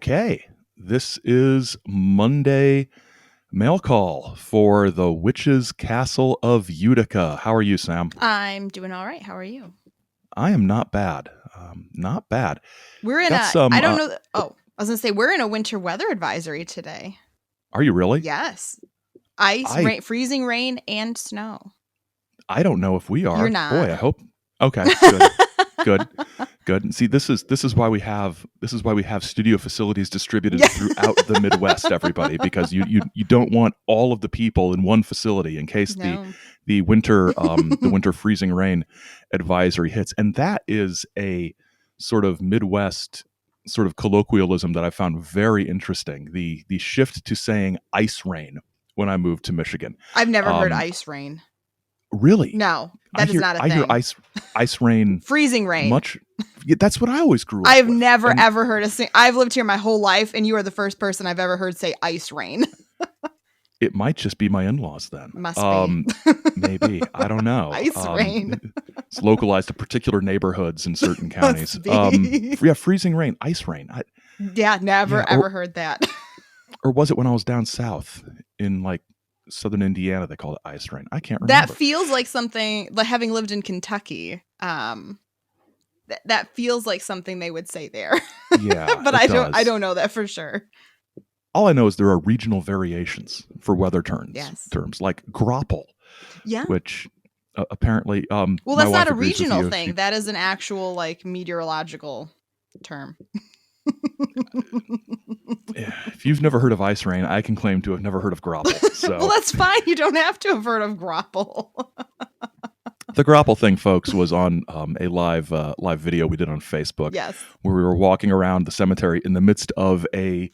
Okay, this is Monday mail call for the Witches Castle of Utica. How are you, Sam? I'm doing all right. How are you? I am not bad. Not bad. We're in Got some. I don't know. I was going to say, we're in a winter weather advisory today. Are you really? Yes. Ice, rain, freezing rain, and snow. I don't know if we are. You're not. Boy, I hope. Okay, good. Good. And see, this is why we have studio facilities distributed throughout the Midwest, everybody, because you don't want all of the people in one facility in case the winter freezing rain advisory hits. And that is a sort of Midwest sort of colloquialism that I found very interesting. The shift to saying ice rain when I moved to Michigan. I've never heard ice rain. Really? No, that is not a thing. I hear ice rain. Freezing rain. That's what I always grew up I've with. never ever heard I've lived here my whole life, and you are the first person I've ever heard say ice rain. It might just be my in-laws then. Must be. Maybe. I don't know. Ice rain. It's localized to particular neighborhoods in certain counties. Freezing rain, ice rain. Never ever heard that. Or was it when I was down south in like southern Indiana, they called it ice rain? I can't remember. That feels like something, like having lived in Kentucky, that feels like something they would say there. Yeah. But I don't know that for sure. All I know is there are regional variations for weather terms like grapple. Yeah. Which apparently well, that's not a regional thing. That is an actual like meteorological term. If you've never heard of ice rain, I can claim to have never heard of grapple. So. Well, that's fine. You don't have to have heard of grapple. The grapple thing, folks, was on a live video we did on Facebook. Yes. Where we were walking around the cemetery in the midst of a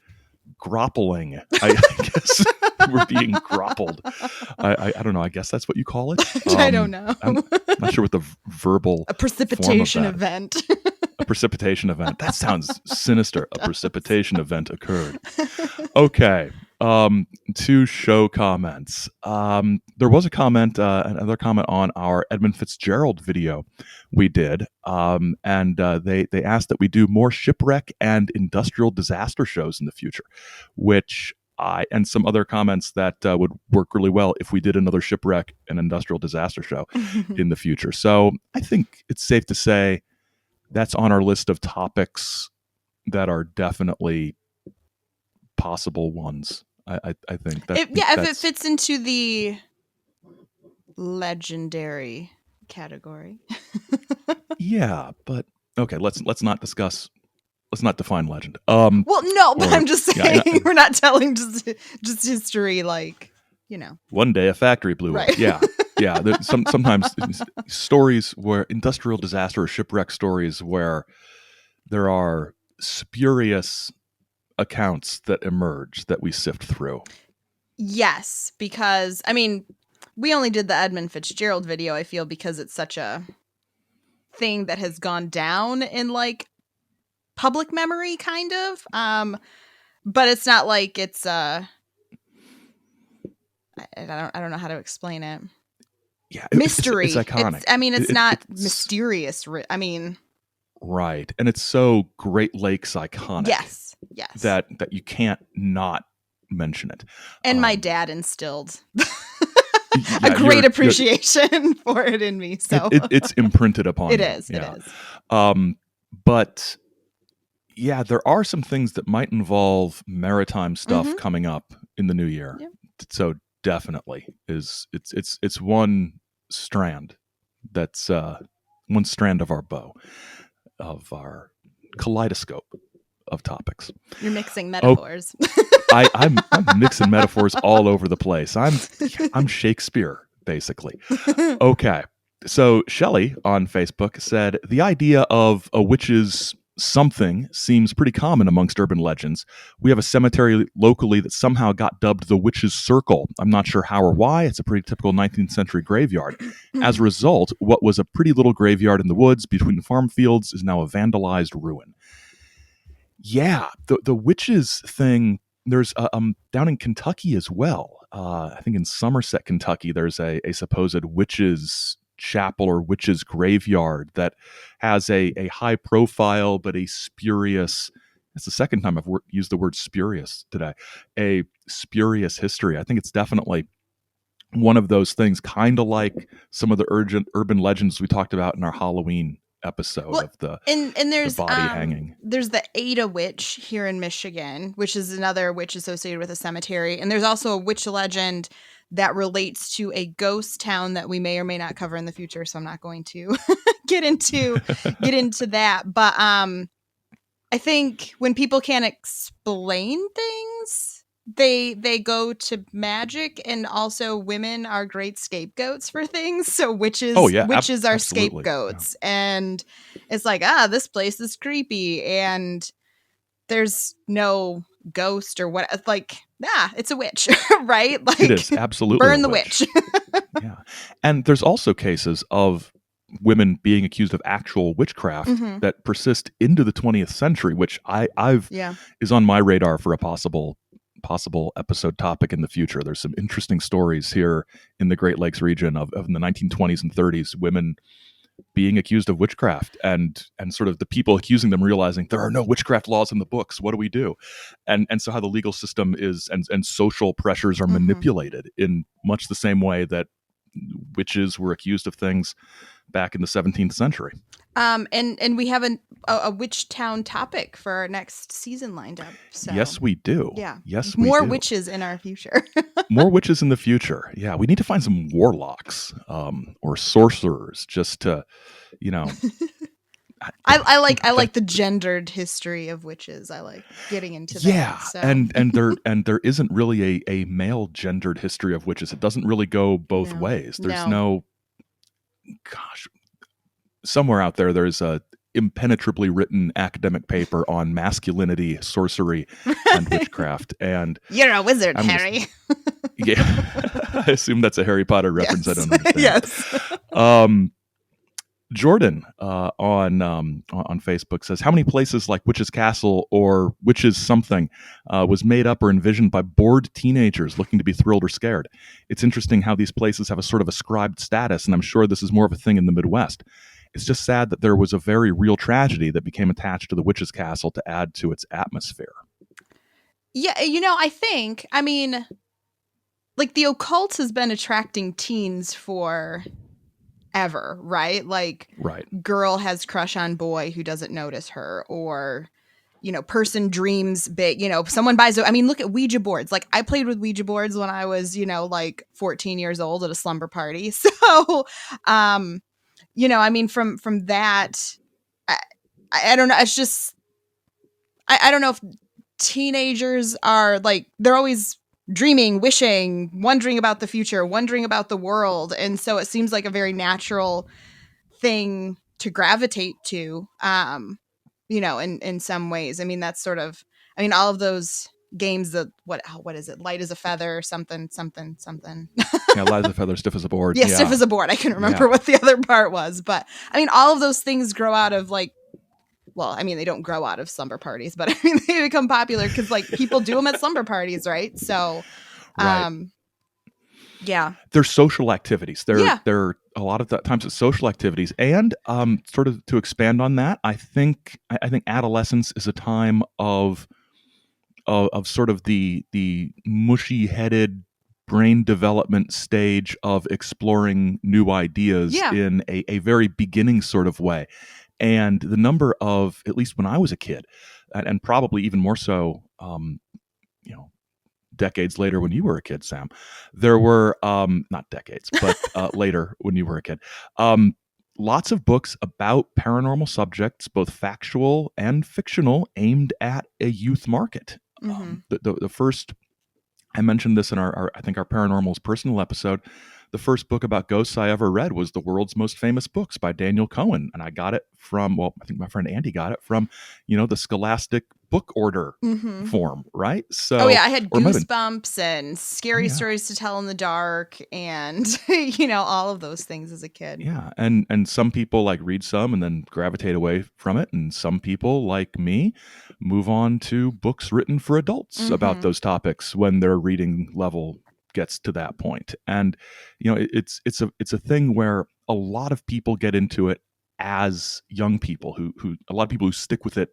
grappling. I guess we're being grappled. I don't know. I guess that's what you call it. I don't know. I'm not sure what the verbal a precipitation event. A precipitation event. That sounds sinister. A precipitation event occurred. Okay. 2 show comments. There was a comment, another comment on our Edmund Fitzgerald video we did. And they asked that we do more shipwreck and industrial disaster shows in the future, which and some other comments that would work really well if we did another shipwreck and industrial disaster show in the future. So I think it's safe to say that's on our list of topics that are definitely possible ones. I think that if it fits into the legendary category. Yeah, but okay, let's not define legend. Well, no, but I'm just saying we're not telling just history, like, you know. One day a factory blew up. Yeah. Yeah, sometimes stories where industrial disaster or shipwreck stories where there are spurious accounts that emerge that we sift through. Yes, because, I mean, we only did the Edmund Fitzgerald video, I feel, because it's such a thing that has gone down in, like, public memory, kind of. But it's not like it's, I don't know how to explain it. Yeah, mystery. It's iconic. It's not mysterious. I mean, right, and it's so Great Lakes iconic. Yes. That you can't not mention it. And my dad instilled a great appreciation for it in me. So it's imprinted upon. It is. But yeah, there are some things that might involve maritime stuff coming up in the new year. Yep. So definitely it's one strand that's one strand of our bow, of our kaleidoscope of topics. You're mixing metaphors. I'm mixing metaphors all over the place. I'm Shakespeare, basically. Okay. So Shelley on Facebook said, the idea of a witch's something seems pretty common amongst urban legends. We have a cemetery locally that somehow got dubbed the Witch's Circle. I'm not sure how or why. It's a pretty typical 19th century graveyard. As a result, what was a pretty little graveyard in the woods between farm fields is now a vandalized ruin. Yeah, the witches thing, there's down in Kentucky as well. I think in Somerset, Kentucky, there's a supposed witches chapel or witches graveyard that has a high profile but a spurious It's the second time I've used the word spurious today. A spurious history. I think it's definitely one of those things, kind of like some of the urban legends we talked about in our Halloween episode Well, of the and body hanging. there's the Ada witch here in Michigan, which is another witch associated with a cemetery, and there's also a witch legend that relates to a ghost town that we may or may not cover in the future, so I'm not going to get into that. But I think when people can't explain things, they go to magic, and also women are great scapegoats for things. So Oh yeah, witches are absolutely. scapegoats, and it's like, this place is creepy, and there's no ghost or what. It's like, it's a witch, right? Like, it is absolutely burn a the witch. witch. Yeah, and there's also cases of women being accused of actual witchcraft Mhm. that persist into the 20th century, which I've Yeah. is on my radar for a possible episode topic in the future. There's some interesting stories here in the Great Lakes region of in the 1920s and 30s, women being accused of witchcraft, and sort of the people accusing them realizing there are no witchcraft laws in the books. What do we do? And so how the legal system is and social pressures are Mhm. manipulated in much the same way that witches were accused of things back in the 17th century. And we have a witch town topic for our next season lined up. So Yes, we do. yeah, Yes, we more do. witches in our future. More witches in the future. Yeah, we need to find some warlocks or sorcerers just to, you know. I like the gendered history of witches. I like getting into that. So. and there isn't really a male gendered history of witches. It doesn't really go both ways. There's no, gosh, somewhere out there's a impenetrably written academic paper on masculinity, sorcery, and witchcraft. And you're a wizard, Harry. Yeah, I assume that's a Harry Potter reference. Yes. I don't understand. Yes. Jordan on Facebook says, how many places like Witches Castle or Witches something was made up or envisioned by bored teenagers looking to be thrilled or scared? It's interesting how these places have a sort of ascribed status, and I'm sure this is more of a thing in the Midwest. It's just sad that there was a very real tragedy that became attached to the Witches Castle to add to its atmosphere. Yeah, I mean, like, the occult has been attracting teens for ever, right? Like, right. Girl has crush on boy who doesn't notice her, or person dreams big, someone buys look at Ouija boards. Like, I played with Ouija boards when I was, like 14 years old at a slumber party. So, from that, I don't know. It's just, I don't know if teenagers are like, they're always dreaming, wishing, wondering about the future, wondering about the world. And so it seems like a very natural thing to gravitate to, in some ways. I mean, that's sort of, all of those games that, what is it? Light as a feather, something. Yeah, light as a feather, stiff as a board. Yeah, stiff as a board. I can remember what the other part was. But all of those things grow out of, like, well, they don't grow out of slumber parties, but they become popular because, like, people do them at slumber parties, right? So, right. Yeah, they're social activities. They're a lot of the times it's social activities, and sort of to expand on that, I think adolescence is a time of sort of the mushy headed brain development stage of exploring new ideas in a very beginning sort of way. And the number of, at least when I was a kid, and probably even more so, decades later when you were a kid, Sam, there were not decades, but later when you were a kid, lots of books about paranormal subjects, both factual and fictional, aimed at a youth market. Mm-hmm. The first, I mentioned this in our I think our Paranormal's Personal episode. The first book about ghosts I ever read was The World's Most Famous Books by Daniel Cohen. And I got it from, well, I think my friend Andy got it from, the Scholastic book order form, right? So, I had Goosebumps and Scary Stories to Tell in the Dark and, all of those things as a kid. Yeah. And some people like read some and then gravitate away from it. And some people like me move on to books written for adults about those topics when their reading level gets to that point. And it's a thing where a lot of people get into it as young people who a lot of people who stick with it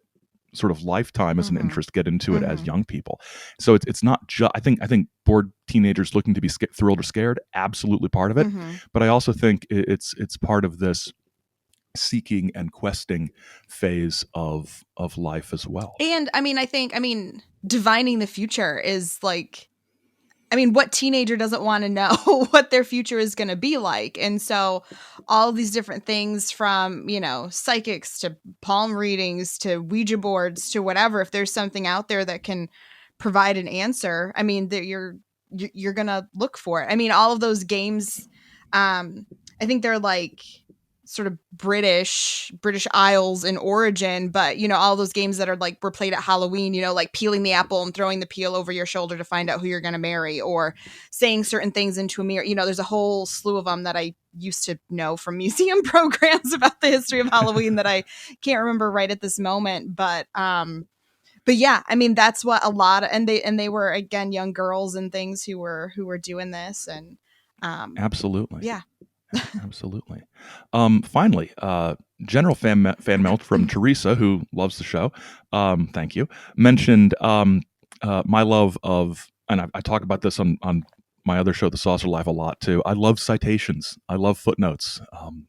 sort of lifetime as an Mhm. interest get into it as Mhm. young people. So it's not just I think bored teenagers looking to be thrilled or scared, absolutely part of it. Mhm. But I also think it's part of this seeking and questing phase of life as well. And I mean, divining the future is like, I mean, what teenager doesn't want to know what their future is going to be like? And so all these different things from, psychics to palm readings to Ouija boards to whatever, if there's something out there that can provide an answer, I mean, that you're going to look for it. I mean, all of those games, I think they're like sort of British Isles in origin, but all those games that are like were played at Halloween, like peeling the apple and throwing the peel over your shoulder to find out who you're going to marry, or saying certain things into a mirror. There's a whole slew of them that I used to know from museum programs about the history of Halloween that I can't remember right at this moment, but yeah, I mean, that's what a lot of, and they were, again, young girls and things who were doing this. And Absolutely. yeah. Absolutely. Finally, general fan mail from Teresa, who loves the show. Thank you. Mentioned my love of, and I talk about this on my other show, The Saucer Life, a lot too. I love citations. I love footnotes.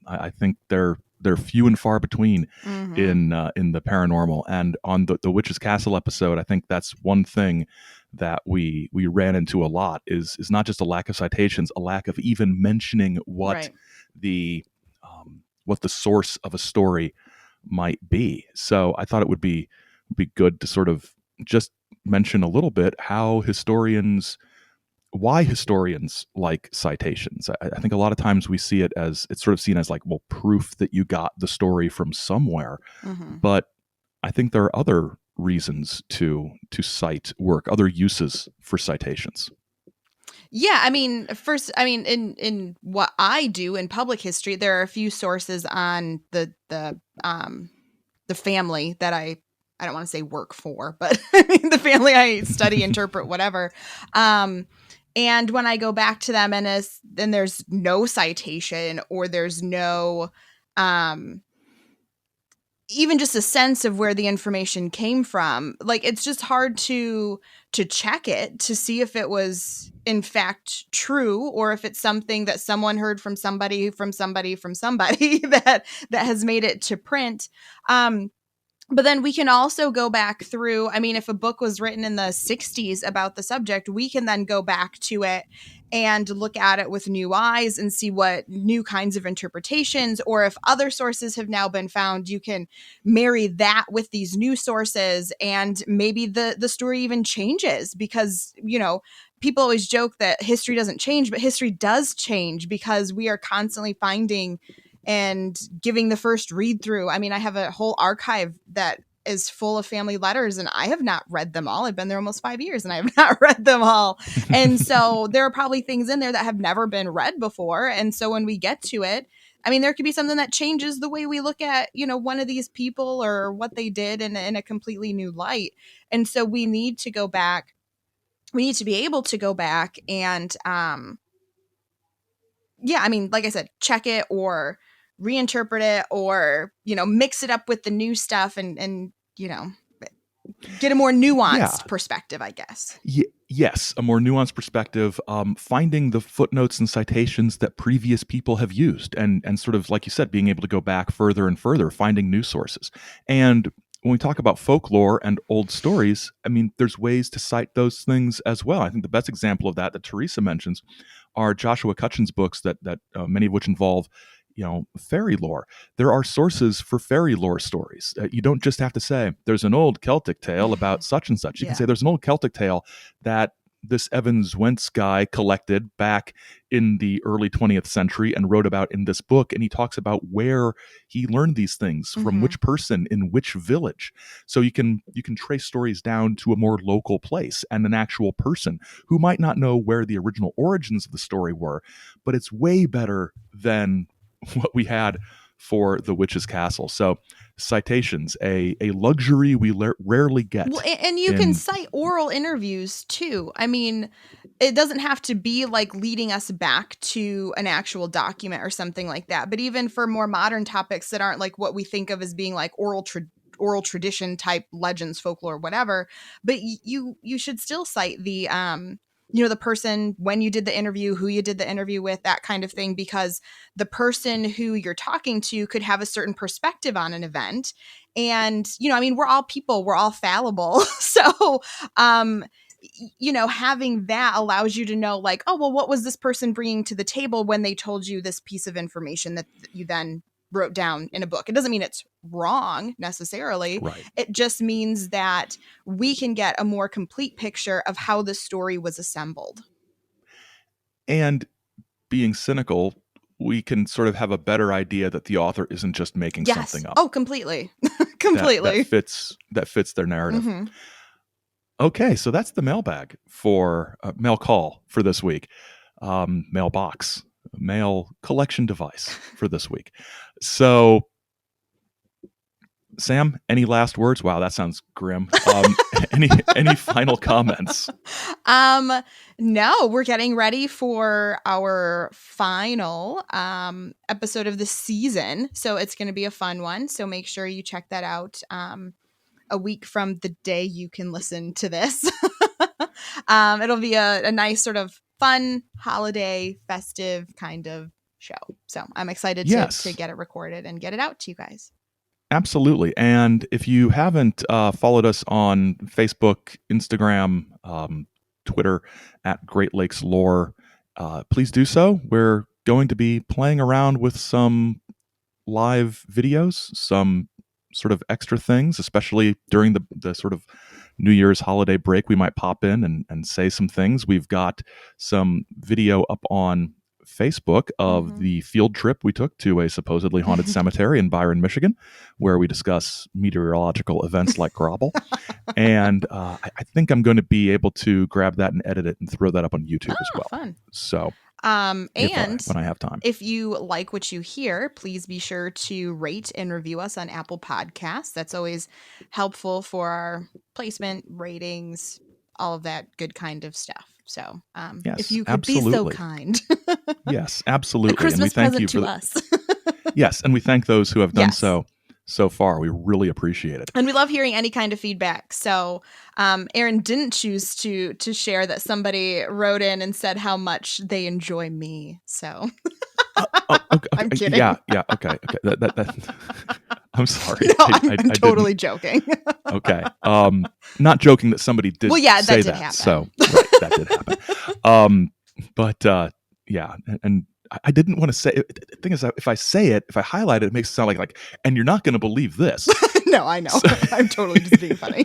I think they're few and far between in the paranormal. And on the Witches Castle episode, I think that's one thing that we ran into a lot is not just a lack of citations, a lack of even mentioning Right. the what the source of a story might be. So I thought it would be good to sort of just mention a little bit why historians like citations. I think a lot of times we see it as, it's sort of seen as like, well, proof that you got the story from somewhere. But I think there are other reasons to cite work, other uses for citations. Yeah, I mean, first, I mean, in what I do in public history, there are a few sources on the family that I don't want to say work for, but I mean the family I study, interpret, whatever. Um, and when I go back to them, then there's no citation, or there's no um even just a sense of where the information came from, like, it's just hard to check it to see if it was in fact true, or if it's something that someone heard from somebody from somebody from somebody that has made it to print. But then we can also go back through. I mean, if a book was written in the 60s about the subject, we can then go back to it and look at it with new eyes and see what new kinds of interpretations, or if other sources have now been found, you can marry that with these new sources, and maybe the story even changes, because people always joke that history doesn't change, but history does change, because we are constantly finding and giving the first read through. I mean, I have a whole archive that is full of family letters, and I have not read them all. I've been there almost 5 years and I have not read them all. And so there are probably things in there that have never been read before. And so when we get to it, I mean, there could be something that changes the way we look at, one of these people or what they did in a completely new light. And so we need to go back. We need to be able to go back and, yeah, I mean, like I said, check it or reinterpret it, or, mix it up with the new stuff, and get a more Yeah. nuanced perspective, I guess. Yes, a more nuanced perspective, finding the footnotes and citations that previous people have used, and sort of, like you said, being able to go back further and further, finding new sources. And when we talk about folklore and old stories, I mean, there's ways to cite those things as well. I think the best example of that Teresa mentions are Joshua Cutchin's books, that many of which involve fairy lore. There are sources for fairy lore stories. You don't just have to say there's an old Celtic tale about such and such. You can say there's an old Celtic tale that this Evans Wentz guy collected back in the early 20th century and wrote about in this book, and he talks about where he learned these things from which person in which village. So you can trace stories down to a more local place and an actual person who might not know where the original origins of the story were, but it's way better than what we had for the Witches Castle. So citations, a luxury we rarely get. Well, and you can cite oral interviews too. I mean, it doesn't have to be like leading us back to an actual document or something like that. But even for more modern topics that aren't like what we think of as being like oral tradition type legends, folklore, whatever. But you should still cite the the person, when you did the interview, who you did the interview with, that kind of thing, because the person who you're talking to could have a certain perspective on an event. And, we're all people, we're all fallible. So, having that allows you to know, like, oh, well, what was this person bringing to the table when they told you this piece of information that you then wrote down in a book? It doesn't mean it's wrong necessarily. Right. It just means that we can get a more complete picture of how the story was assembled. And being cynical, we can sort of have a better idea that the author isn't just making something up. Oh, completely. Completely. That fits their narrative. Mm-hmm. Okay, so that's the mailbag for mail call for this week. Mailbox, mail collection device for this week. So, Sam, any last words? Wow, that sounds grim. Any final comments? No, we're getting ready for our final episode of the season, so it's going to be a fun one. So make sure you check that out. A week from the day you can listen to this. It'll be a nice sort of fun holiday festive kind of show. So I'm excited to get it recorded and get it out to you guys. Absolutely. And if you haven't followed us on Facebook, Instagram, Twitter at Great Lakes Lore, please do so. We're going to be playing around with some live videos, some sort of extra things, especially during the sort of New Year's holiday break. We might pop in and say some things. We've got some video up on Facebook of the field trip we took to a supposedly haunted cemetery in Byron, Michigan, where we discuss meteorological events like Grobble. And I think I'm going to be able to grab that and edit it and throw that up on YouTube as well. Fun. So and when I have time. If you like what you hear, please be sure to rate and review us on Apple Podcasts. That's always helpful for our placement, ratings, all of that good kind of stuff. So yes, if you could be so kind. Yes, absolutely. A Christmas and we thank present you to us. Yes, and we thank those who have done so far. We really appreciate it. And we love hearing any kind of feedback. So Aaron didn't choose to share that somebody wrote in and said how much they enjoy me. So okay. I'm kidding. Yeah, okay. That I'm sorry. No, I'm totally joking. Okay. Not joking that somebody did say that. Happen. So that did happen. But yeah, and I didn't want to say it. The thing is, if I say it, if I highlight it, it makes it sound like, and you're not going to believe this. No, I know. So, I'm totally just being funny.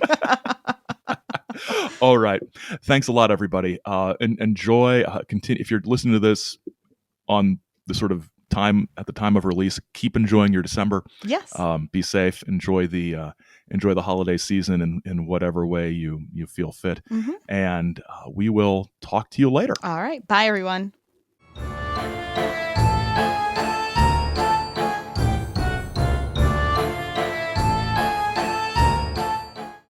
All right. Thanks a lot, everybody. And enjoy. Continue. If you're listening to this on the sort of time at the time of release, keep enjoying your December. Yes. Be safe. Enjoy the holiday season in whatever way you feel fit. And we will talk to you later. All right. Bye, everyone.